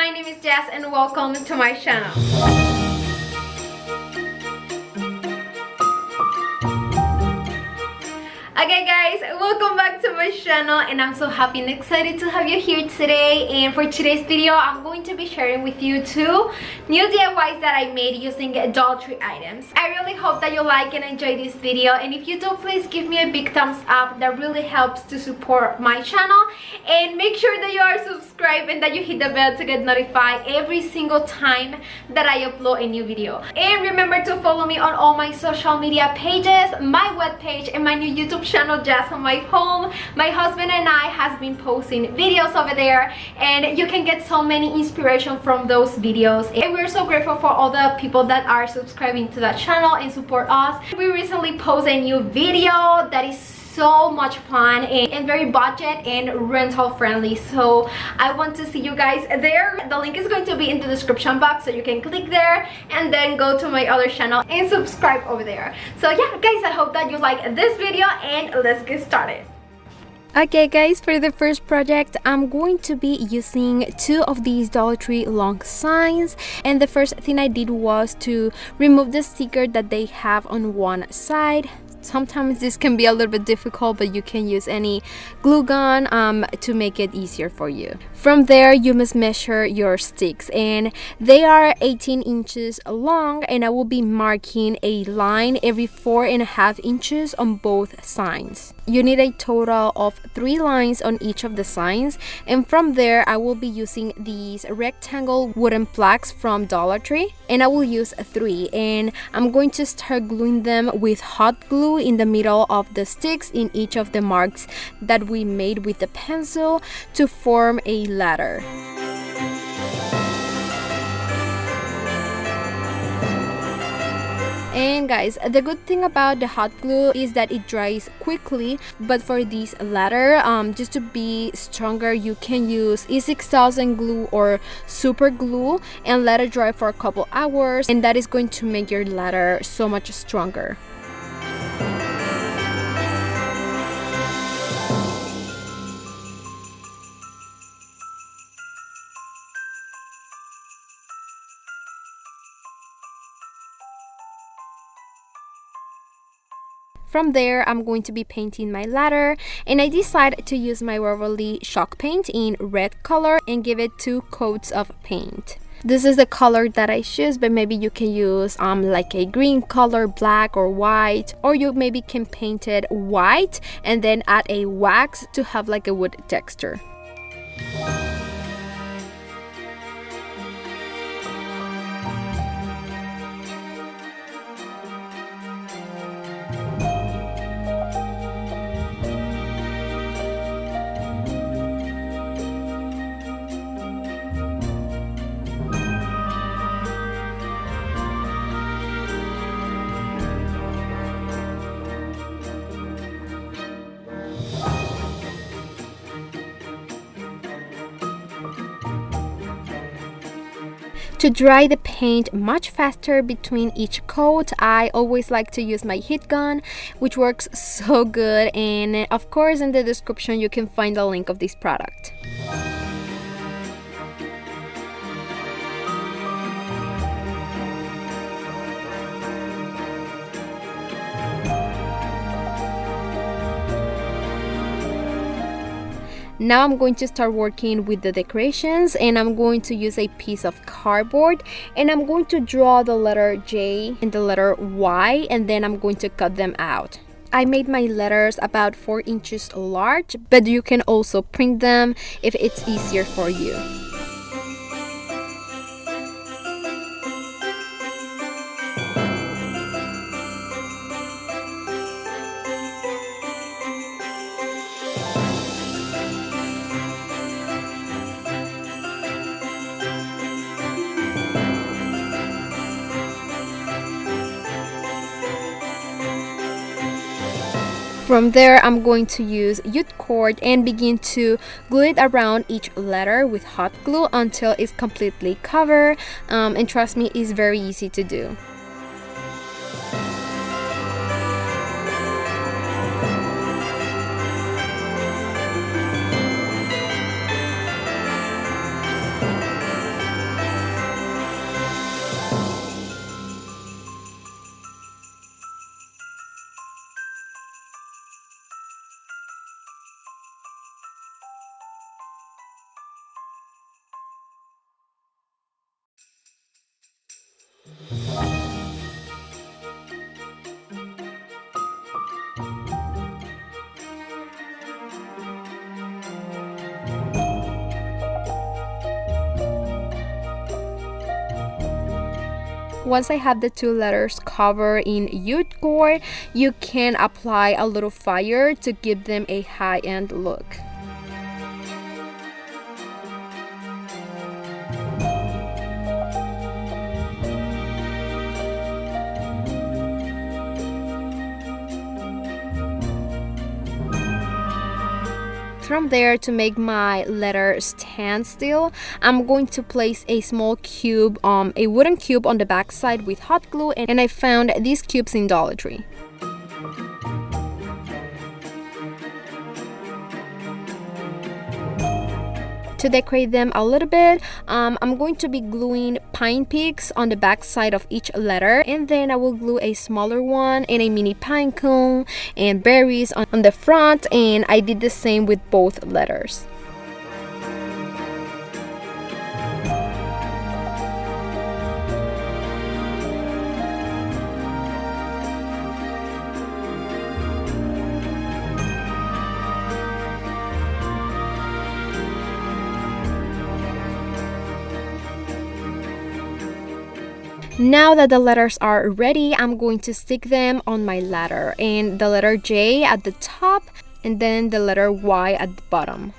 my name is Jess and welcome to my channel. Okay guys, welcome back to my channel and I'm so happy and excited to have you here today. And for today's video, I'm going to be sharing with you two new DIYs that I made using Dollar Tree items. I really hope that you like and enjoy this video, and if you do, please give me a big thumbs up. That really helps to support my channel. And make sure that you are subscribed and that you hit the bell to get notified every single time that I upload a new video. And remember to follow me on all my social media pages, my webpage, and my new YouTube channel, Jazomy Home. My husband and I has been posting videos over there, and you can get so many inspiration from those videos. And we're so grateful for all the people that are subscribing to that channel and support us. We recently posted a new video that is so much fun and very budget and rental friendly, so I want to see you guys there. The link is going to be in the description box, so you can click there and then go to my other channel and subscribe over there. So yeah guys, I hope that you like this video and let's get started. Okay guys, for the first project, I'm going to be using two of these Dollar Tree long signs, and the first thing I did was to remove the sticker that they have on one side. Sometimes this can be a little bit difficult, but you can use any glue gun to make it easier for you. From there, you must measure your sticks, and they are 18 inches long, and I will be marking a line every 4.5 inches on both signs. You need a total of 3 lines on each of the signs, and from there I will be using these rectangle wooden plaques from Dollar Tree, and I will use 3, and I'm going to start gluing them with hot glue in the middle of the sticks in each of the marks that we made with the pencil to form a ladder. And guys, the good thing about the hot glue is that it dries quickly, but for this ladder, just to be stronger, you can use E6000 glue or super glue and let it dry for a couple hours, and that is going to make your ladder so much stronger. From there, I'm going to be painting my ladder, and I decided to use my Waverly chalk paint in red color and give it 2 coats of paint. This is the color that I choose, but maybe you can use like a green color, black or white, or you maybe can paint it white and then add a wax to have like a wood texture. To dry the paint much faster between each coat, I always like to use my heat gun, which works so good, and of course in the description you can find the link of this product. Now I'm going to start working with the decorations, and I'm going to use a piece of cardboard, and I'm going to draw the letter J and the letter Y, and then I'm going to cut them out. I made my letters about 4 inches large, but you can also print them if it's easier for you. From there, I'm going to use jute cord and begin to glue it around each letter with hot glue until it's completely covered, and trust me, it's very easy to do. Once I have the two letters covered in jute cord, you can apply a little fire to give them a high-end look. From there, to make my letter stand still, I'm going to place a small cube, a wooden cube on the back side with hot glue, and I found these cubes in Dollar Tree. To decorate them a little bit, I'm going to be gluing pine peaks on the back side of each letter, and then I will glue a smaller one and a mini pine cone and berries on the front, and I did the same with both letters. Now that the letters are ready, I'm going to stick them on my ladder, and the letter J at the top and then the letter Y at the bottom.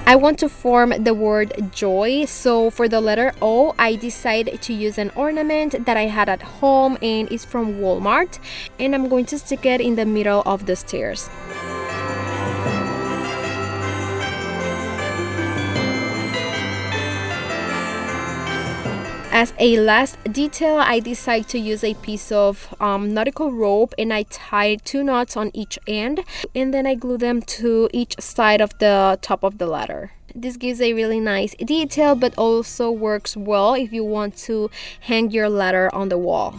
I want to form the word joy, so for the letter O, I decided to use an ornament that I had at home and it's from Walmart, and I'm going to stick it in the middle of the stairs. As a last detail, I decided to use a piece of nautical rope, and I tied 2 knots on each end, and then I glue them to each side of the top of the ladder. This gives a really nice detail, but also works well if you want to hang your ladder on the wall.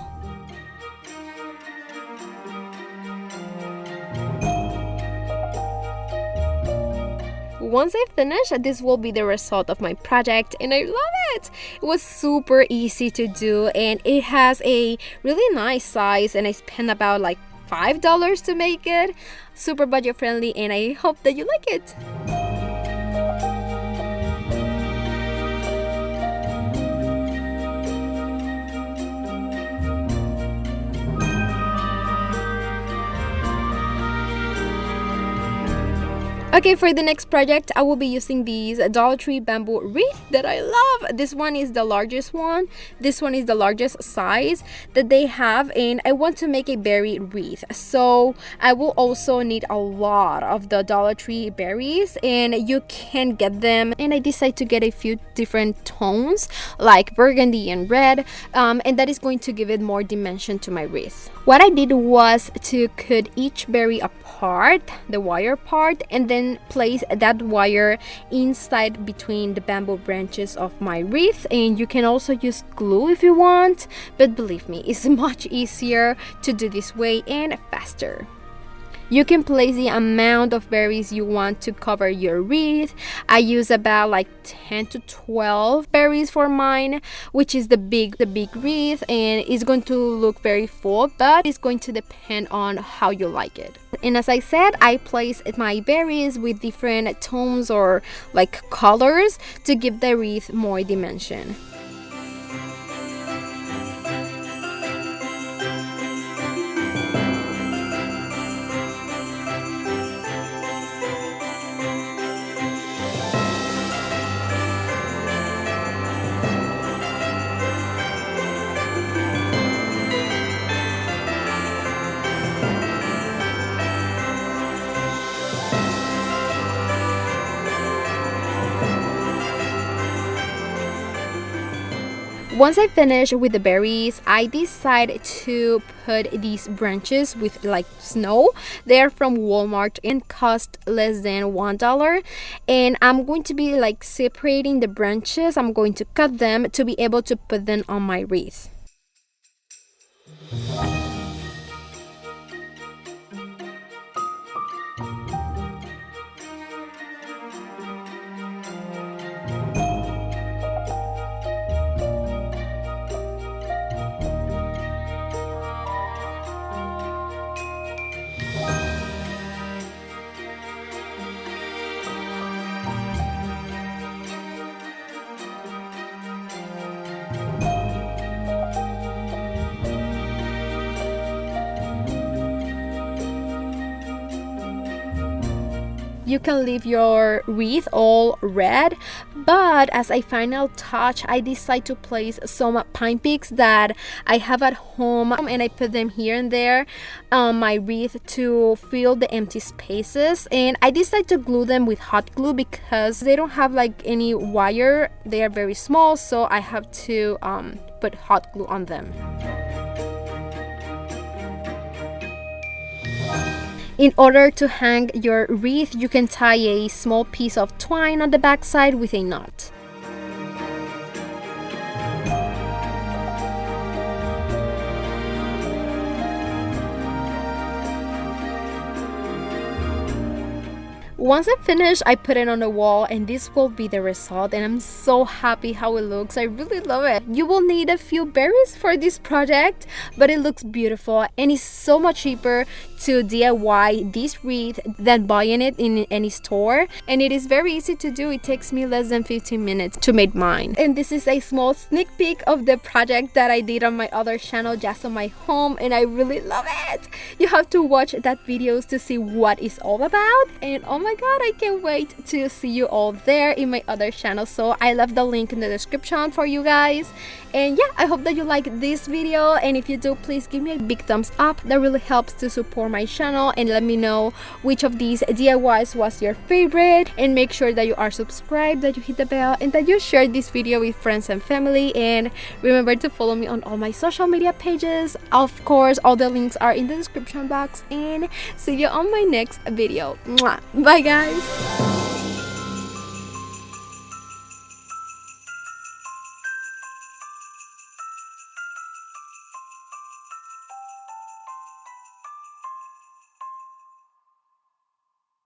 Once I finish, this will be the result of my project, and I love it. It was super easy to do, and it has a really nice size, and I spent about like $5 to make it. Super budget friendly, and I hope that you like it. Okay, for the next project, I will be using these Dollar Tree bamboo wreath that I love. This one is the largest one. This one is the largest size that they have, and I want to make a berry wreath. So I will also need a lot of the Dollar Tree berries, and you can get them. And I decided to get a few different tones like burgundy and red, and that is going to give it more dimension to my wreath. What I did was to cut each berry apart, the wire part, and then place that wire inside between the bamboo branches of my wreath. And you can also use glue if you want, but believe me, it's much easier to do this way and faster. You can place the amount of berries you want to cover your wreath. I use about like 10 to 12 berries for mine, which is the big wreath, and it's going to look very full, but it's going to depend on how you like it. And as I said, I place my berries with different tones or like colors to give the wreath more dimension. Once I finish with the berries, I decide to put these branches with like snow. They're from Walmart and cost less than $1. And I'm going to be like separating the branches. I'm going to cut them to be able to put them on my wreath. you can leave your wreath all red, but as a final touch I decided to place some pine picks that I have at home, and I put them here and there on my wreath to fill the empty spaces. And I decided to glue them with hot glue because they don't have like any wire, they are very small, so I have to put hot glue on them. In order to hang your wreath, you can tie a small piece of twine on the back side with a knot. Once I finish, I put it on the wall, and this will be the result, and I'm so happy how it looks. I really love it. You will need a few berries for this project, but it looks beautiful, and it's so much cheaper to DIY this wreath than buying it in any store, and it is very easy to do. It takes me less than 15 minutes to make mine. And this is a small sneak peek of the project that I did on my other channel, Jazomy Home, and I really love it. You have to watch that videos to see what it's all about, and oh my god, I can't wait to see you all there in my other channel. So I left the link in the description for you guys. And yeah, I hope that you like this video, and if you do, please give me a big thumbs up. That really helps to support my channel, and let me know which of these DIYs was your favorite, and make sure that you are subscribed, that you hit the bell, and that you share this video with friends and family. And remember to follow me on all my social media pages. Of course, all the links are in the description box, and see you on my next video. Mwah. Bye guys.